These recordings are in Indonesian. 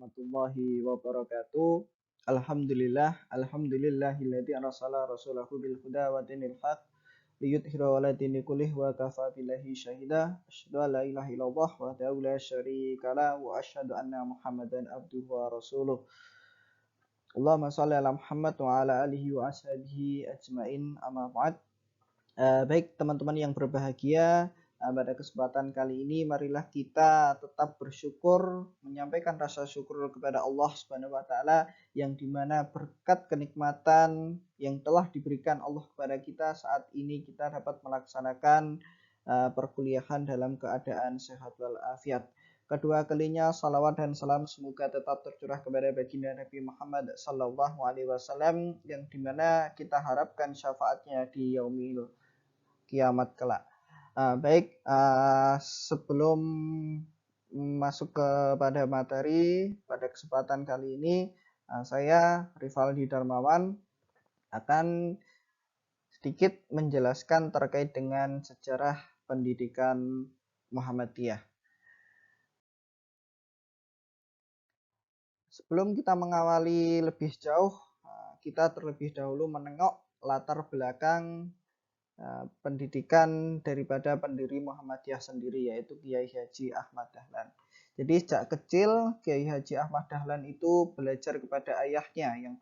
warahmatullahi wabarakatuh. Alhamdulillahilladzi arsala rasulahu bil huda wa dinil haq liyudhhirahu 'ala dini kullih wa kafa billahi syahida. Asyhadu an la ilaha illallah wahdahu la syarika lah wa asyhadu anna Muhammadan abduhu wa rasuluh. Allahumma shalli ala Muhammad wa ala alihi wa ashabihi ajmain, amma ba'd. Baik teman-teman yang berbahagia, pada kesempatan kali ini marilah kita tetap bersyukur, menyampaikan rasa syukur kepada Allah Subhanahu wa taala yang dimana berkat kenikmatan yang telah diberikan Allah kepada kita saat ini kita dapat melaksanakan perkuliahan dalam keadaan sehat walafiat. Kedua kalinya salawat dan salam semoga tetap tercurah kepada baginda Nabi Muhammad sallallahu alaihi wasallam yang dimana kita harapkan syafaatnya di yaumil kiamat kelak. Baik, sebelum masuk kepada materi pada kesempatan kali ini, saya Rivaldi Darmawan akan sedikit menjelaskan terkait dengan sejarah pendidikan Muhammadiyah. Sebelum kita mengawali lebih jauh, kita terlebih dahulu menengok latar belakang pendidikan daripada pendiri Muhammadiyah sendiri, yaitu Kiai Haji Ahmad Dahlan. Jadi sejak kecil Kiai Haji Ahmad Dahlan itu belajar kepada ayahnya yang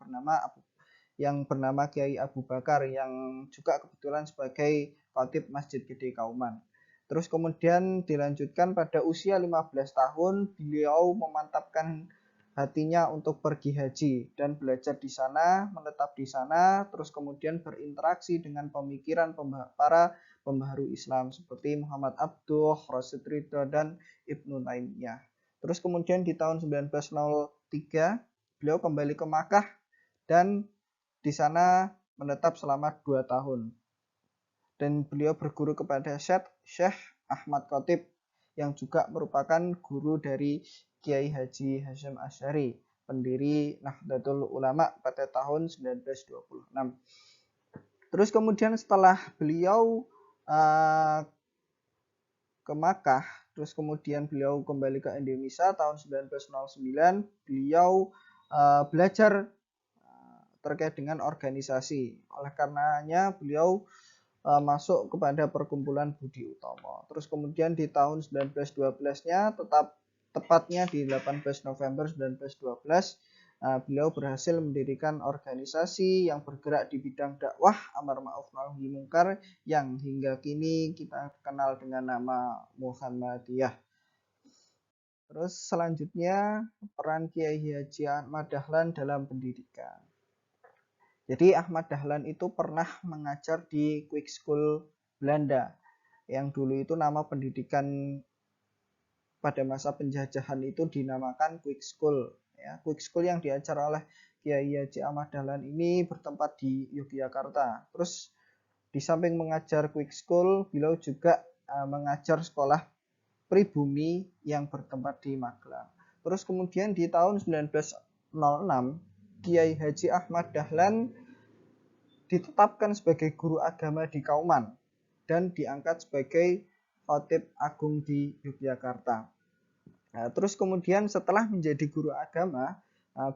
bernama Kiai Abu Bakar yang juga kebetulan sebagai khatib Masjid Gede Kauman. Terus kemudian dilanjutkan pada usia 15 tahun beliau memantapkan hatinya untuk pergi haji dan belajar di sana, menetap di sana, terus kemudian berinteraksi dengan pemikiran para pembaharu Islam seperti Muhammad Abduh, Rasyid Ridho, dan Ibnu Taimiyah. Terus kemudian di tahun 1903 beliau kembali ke Makkah dan di sana menetap selama 2 tahun. Dan beliau berguru kepada Syekh Ahmad Khatib yang juga merupakan guru dari Kiai Haji Hasyim Asy'ari, pendiri Nahdlatul Ulama pada tahun 1926. Terus kemudian setelah beliau ke Makkah, terus kemudian beliau kembali ke Indonesia tahun 1909, beliau belajar terkait dengan organisasi. Oleh karenanya beliau masuk kepada perkumpulan Budi Utomo. Terus kemudian di tahun 1912-nya tepatnya di 18 November 1912 beliau berhasil mendirikan organisasi yang bergerak di bidang dakwah amar ma'ruf nahi mungkar yang hingga kini kita kenal dengan nama Muhammadiyah. Terus selanjutnya peran Kiai Haji Ahmad Dahlan dalam pendidikan. Jadi Ahmad Dahlan itu pernah mengajar di Quick School Belanda yang dulu itu nama pendidikan pada masa penjajahan itu dinamakan Quick School. Ya, Quick School yang diajar oleh Kiai Haji Ahmad Dahlan ini bertempat di Yogyakarta. Terus di samping mengajar Quick School, beliau juga mengajar sekolah pribumi yang bertempat di Magelang. Terus kemudian di tahun 1906, Kiai Haji Ahmad Dahlan ditetapkan sebagai guru agama di Kauman dan diangkat sebagai khatib agung di Yogyakarta. Nah, terus kemudian setelah menjadi guru agama,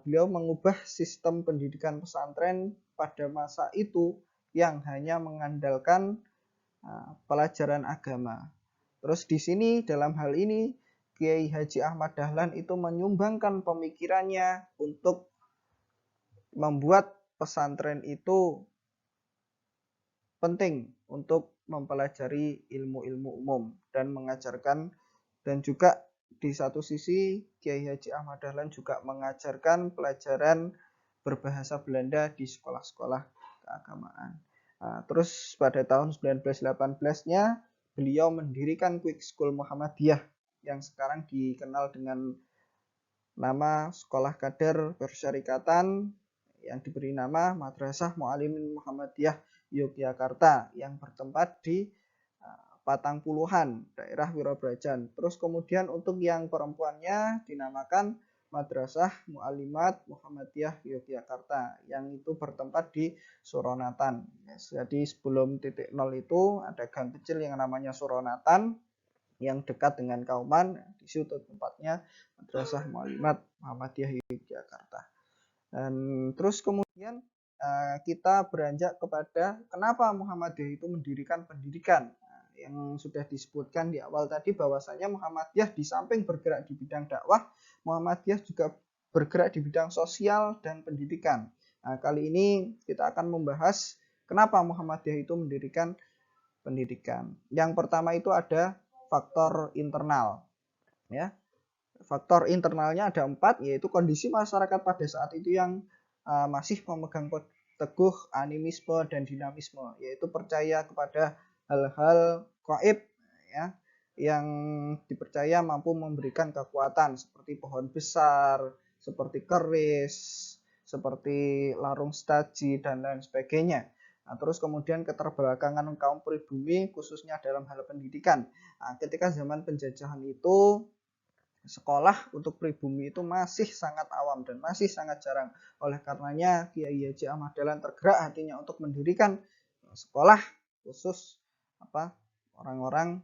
beliau mengubah sistem pendidikan pesantren pada masa itu yang hanya mengandalkan pelajaran agama. Terus di sini dalam hal ini Kiai Haji Ahmad Dahlan itu menyumbangkan pemikirannya untuk membuat pesantren itu penting untuk mempelajari ilmu-ilmu umum dan mengajarkan, dan juga di satu sisi Kiai Haji Ahmad Dahlan juga mengajarkan pelajaran berbahasa Belanda di sekolah-sekolah keagamaan. Terus pada tahun 1918-nya beliau mendirikan Quick School Muhammadiyah yang sekarang dikenal dengan nama Sekolah Kader Persyarikatan yang diberi nama Madrasah Mu'allimin Muhammadiyah Yogyakarta yang bertempat di Patangpuluhan, daerah Wirabrajan. Terus kemudian untuk yang perempuannya dinamakan Madrasah Mu'allimat Muhammadiyah Yogyakarta yang itu bertempat di Suronatan. Jadi sebelum titik nol itu ada gang kecil yang namanya Suronatan. yang dekat dengan kauman. Di situ tempatnya Madrasah Muallimat Muhammadiyah Yogyakarta. Dan terus kemudian kita beranjak kepada kenapa Muhammadiyah itu mendirikan pendidikan. Yang sudah disebutkan di awal tadi bahwasanya Muhammadiyah di samping bergerak di bidang dakwah, Muhammadiyah juga bergerak di bidang sosial dan pendidikan. Nah, kali ini kita akan membahas kenapa Muhammadiyah itu mendirikan pendidikan. Yang pertama itu ada faktor internal, ya. Faktor internalnya ada 4, yaitu kondisi masyarakat pada saat itu yang masih memegang teguh animisme dan dinamisme, yaitu percaya kepada hal-hal gaib, ya, yang dipercaya mampu memberikan kekuatan seperti pohon besar, seperti keris, seperti larung staji dan lain sebagainya. Nah, terus kemudian keterbelakangan kaum pribumi khususnya dalam hal pendidikan. Nah, ketika zaman penjajahan itu sekolah untuk pribumi itu masih sangat awam dan masih sangat jarang. Oleh karenanya Kiai Haji Ahmad Dahlan tergerak hatinya untuk mendirikan sekolah khusus orang-orang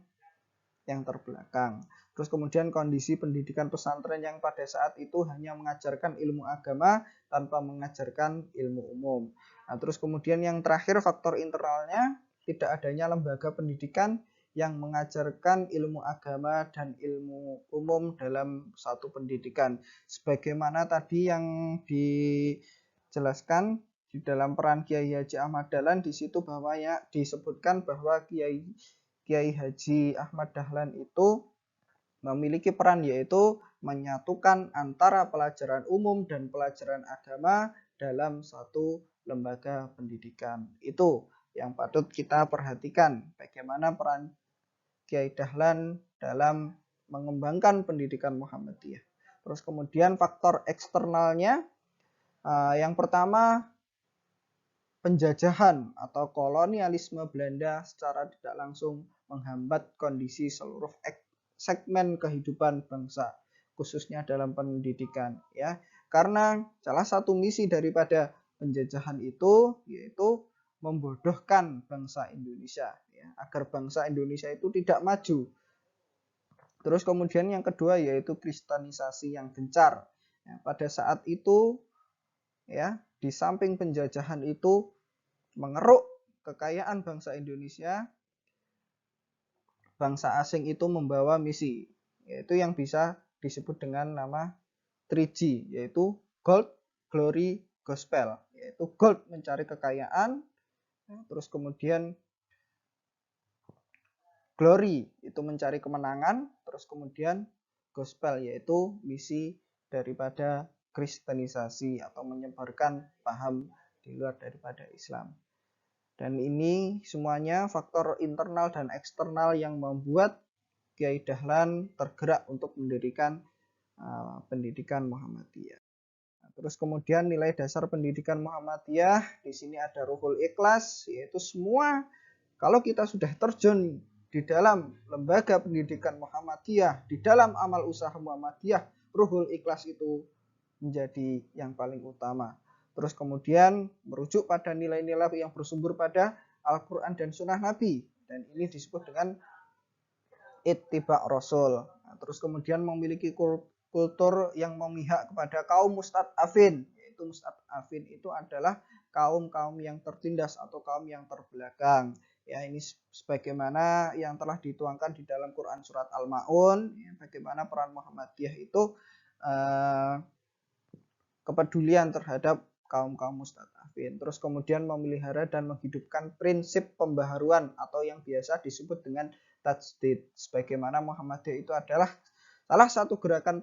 yang terbelakang. Terus kemudian kondisi pendidikan pesantren yang pada saat itu hanya mengajarkan ilmu agama tanpa mengajarkan ilmu umum. Nah, terus kemudian yang terakhir faktor internalnya tidak adanya lembaga pendidikan yang mengajarkan ilmu agama dan ilmu umum dalam satu pendidikan. Sebagaimana tadi yang dijelaskan di dalam peran Kiai Haji Ahmad Dahlan, di situ bahwa ya disebutkan bahwa Kiai Haji Ahmad Dahlan itu memiliki peran yaitu menyatukan antara pelajaran umum dan pelajaran agama dalam satu lembaga pendidikan. Itu yang patut kita perhatikan, bagaimana peran Kiai Dahlan dalam mengembangkan pendidikan Muhammadiyah. Terus kemudian faktor eksternalnya, yang pertama penjajahan atau kolonialisme Belanda secara tidak langsung menghambat kondisi seluruh segmen kehidupan bangsa, khususnya dalam pendidikan, ya. Karena salah satu misi daripada penjajahan itu yaitu membodohkan bangsa Indonesia, ya, agar bangsa Indonesia itu tidak maju. Terus kemudian yang kedua yaitu kristenisasi yang gencar. Ya, pada saat itu, ya, di samping penjajahan itu mengeruk kekayaan bangsa Indonesia, bangsa asing itu membawa misi, yaitu yang bisa disebut dengan nama 3G, yaitu Gold, Glory, Gospel. Yaitu Gold mencari kekayaan, terus kemudian Glory itu mencari kemenangan, terus kemudian Gospel yaitu misi daripada kristenisasi atau menyebarkan paham di luar daripada Islam. Dan ini semuanya faktor internal dan eksternal yang membuat Kiai Dahlan tergerak untuk mendirikan pendidikan Muhammadiyah. Nah, terus kemudian nilai dasar pendidikan Muhammadiyah, di sini ada ruhul ikhlas, yaitu semua kalau kita sudah terjun di dalam lembaga pendidikan Muhammadiyah, di dalam amal usaha Muhammadiyah, ruhul ikhlas itu menjadi yang paling utama. Terus kemudian merujuk pada nilai-nilai yang bersumber pada Al-Quran dan Sunnah Nabi. Dan ini disebut dengan ittiba Rasul. Nah, terus kemudian memiliki kultur yang memihak kepada kaum mustad'afin. Yaitu mustad'afin itu adalah kaum-kaum yang tertindas atau kaum yang terbelakang. Ya, ini sebagaimana yang telah dituangkan di dalam Quran surat Al-Maun, ya, bagaimana peran Muhammadiyah itu kepedulian terhadap kaum-kaum mustad'afin. Terus kemudian memelihara dan menghidupkan prinsip pembaharuan atau yang biasa disebut dengan tajdid. Sebagaimana Muhammadiyah itu adalah salah satu gerakan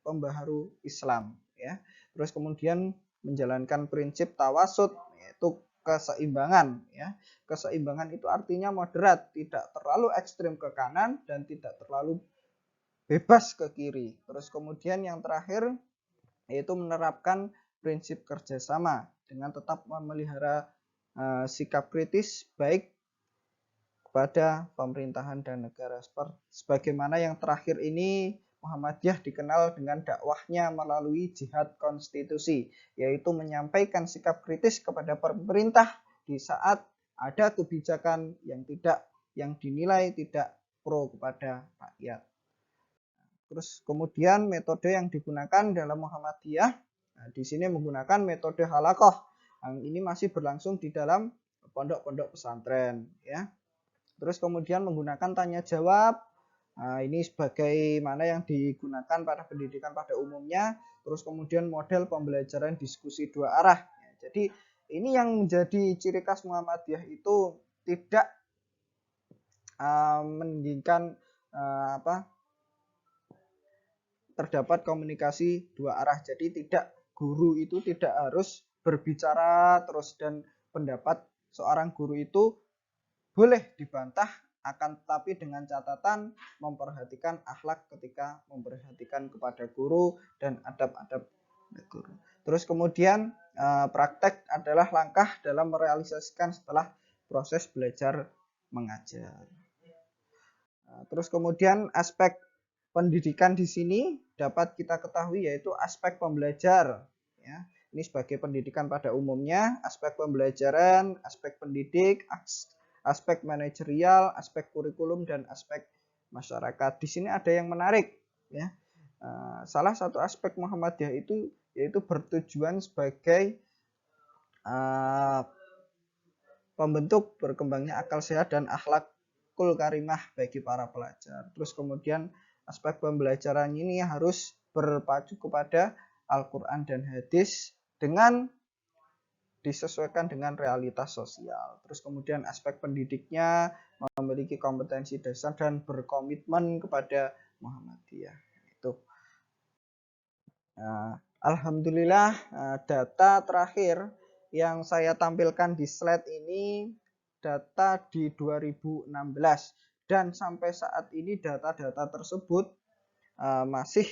pembaharu Islam, ya. Terus kemudian menjalankan prinsip tawasud, yaitu keseimbangan, ya. Keseimbangan itu artinya moderat, tidak terlalu ekstrim ke kanan dan tidak terlalu bebas ke kiri. Terus kemudian yang terakhir yaitu menerapkan prinsip kerjasama dengan tetap memelihara sikap kritis baik kepada pemerintahan dan negara. Sebagaimana yang terakhir ini, Muhammadiyah dikenal dengan dakwahnya melalui jihad konstitusi, yaitu menyampaikan sikap kritis kepada pemerintah di saat ada kebijakan yang dinilai tidak pro kepada rakyat. Terus kemudian metode yang digunakan dalam Muhammadiyah, nah, di sini menggunakan metode halaqah. Ini masih berlangsung di dalam pondok-pondok pesantren, ya. Terus kemudian menggunakan tanya jawab. Nah, ini sebagaimana yang digunakan pada pendidikan pada umumnya. Terus kemudian model pembelajaran diskusi dua arah. Jadi ini yang menjadi ciri khas Muhammadiyah itu tidak menginginkan terdapat komunikasi dua arah. Jadi tidak, guru itu tidak harus berbicara terus, dan pendapat seorang guru itu boleh dibantah, akan tetapi dengan catatan memperhatikan akhlak ketika memperhatikan kepada guru dan adab-adab guru. Terus kemudian praktek adalah langkah dalam merealisasikan setelah proses belajar mengajar. Terus kemudian aspek pendidikan di sini dapat kita ketahui yaitu aspek pembelajar, ya. Ini sebagai pendidikan pada umumnya, aspek pembelajaran, aspek pendidik, aspek manajerial, aspek kurikulum, dan aspek masyarakat. Di sini ada yang menarik, ya. Salah satu aspek Muhammadiyah itu yaitu bertujuan sebagai pembentuk berkembangnya akal sehat dan akhlakul karimah bagi para pelajar. Terus kemudian aspek pembelajaran ini harus berpacu kepada Al-Quran dan hadis dengan disesuaikan dengan realitas sosial. Terus kemudian aspek pendidiknya memiliki kompetensi dasar dan berkomitmen kepada Muhammadiyah. Itu. Alhamdulillah, data terakhir yang saya tampilkan di slide ini data di 2016, dan sampai saat ini data-data tersebut masih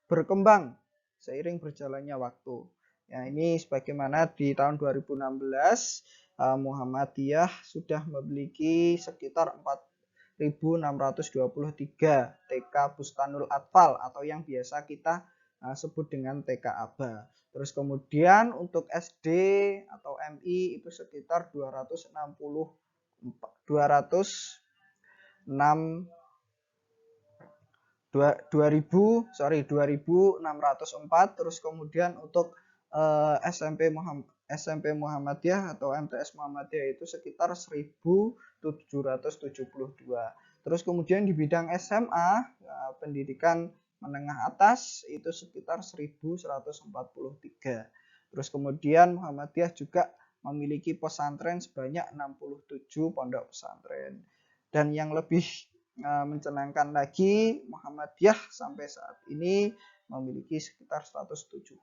berkembang seiring berjalannya waktu. Ya, ini sebagaimana di tahun 2016 Muhammadiyah sudah memiliki sekitar 4.623 TK Bustanul Atfal atau yang biasa kita sebut dengan TK Aba. Terus kemudian untuk SD atau MI itu sekitar 206 2.604. Terus kemudian untuk SMP Muhammadiyah atau MTS Muhammadiyah itu sekitar 1.772. Terus kemudian di bidang SMA pendidikan menengah atas itu sekitar 1.143. Terus kemudian Muhammadiyah juga memiliki pesantren sebanyak 67 pondok pesantren. Dan yang lebih mencenangkan lagi, Muhammadiyah sampai saat ini memiliki sekitar 172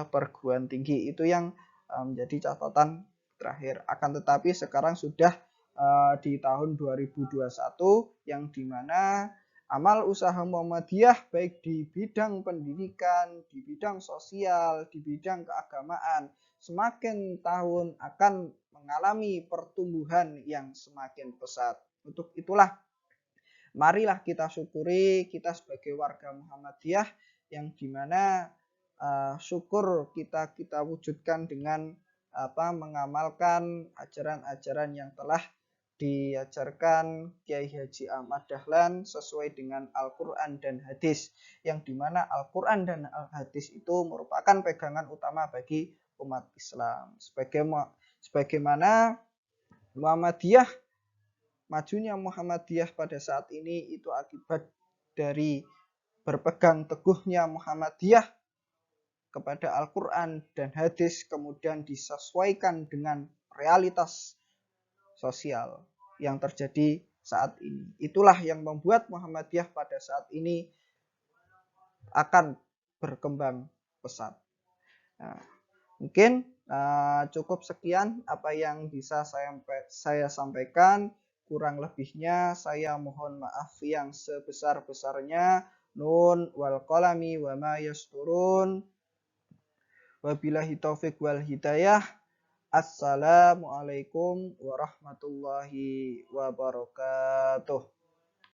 perguruan tinggi. Itu yang menjadi catatan terakhir. Akan tetapi sekarang sudah di tahun 2021 yang dimana amal usaha Muhammadiyah baik di bidang pendidikan, di bidang sosial, di bidang keagamaan semakin tahun akan mengalami pertumbuhan yang semakin pesat. Untuk itulah marilah kita syukuri kita sebagai warga Muhammadiyah yang dimana syukur kita wujudkan dengan mengamalkan ajaran-ajaran yang telah diajarkan Kiai Haji Ahmad Dahlan sesuai dengan Al-Quran dan hadis, yang dimana Al-Quran dan Al-Hadis itu merupakan pegangan utama bagi umat Islam. Sebagaimana Muhammadiyah, majunya Muhammadiyah pada saat ini itu akibat dari berpegang teguhnya Muhammadiyah kepada Al-Quran dan hadis, kemudian disesuaikan dengan realitas sosial yang terjadi saat ini. Itulah yang membuat Muhammadiyah pada saat ini akan berkembang pesat. Nah, mungkin cukup sekian apa yang bisa saya sampaikan. Kurang lebihnya saya mohon maaf yang sebesar-besarnya. Nun wal qalami wa ma yasturun. Wabillahi taufik wal hidayah. Assalamualaikum warahmatullahi wabarakatuh.